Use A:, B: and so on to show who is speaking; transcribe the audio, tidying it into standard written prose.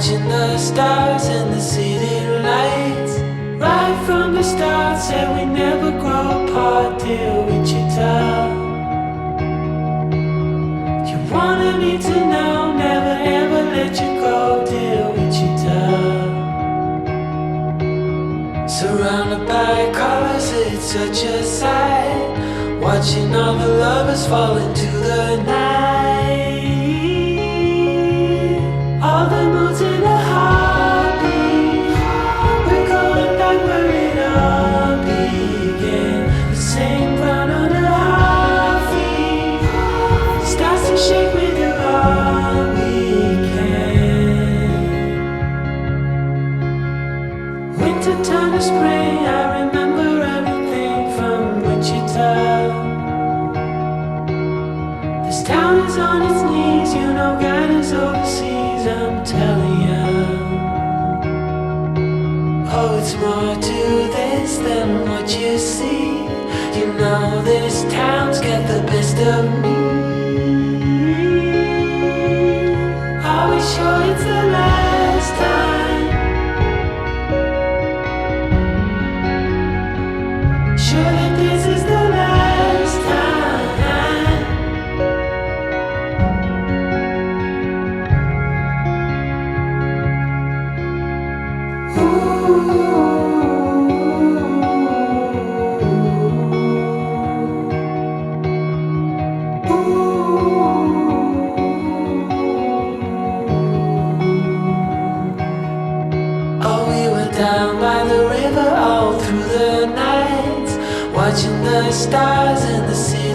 A: watching the stars and the city lights. Right from the start, said we never grow apart, dear Wichita. You wanted me to know, never ever let you go, dear Wichita. Surrounded by colors, it's such a sight. Watching all the lovers fall into the night. All the moods in a heartbeat. We're going back where it all began. The same ground under our feet. Starts to shake me do all we can. Winter turned to spring. I remember everything from Wichita. This town is on its knees, you know God is overseas, I'm telling you. Oh, it's more to this than what you see. You know this town's got the best of me. Are we sure it's the last time? Sure that this is the last time. Down by the river all through the night, watching the stars in the city.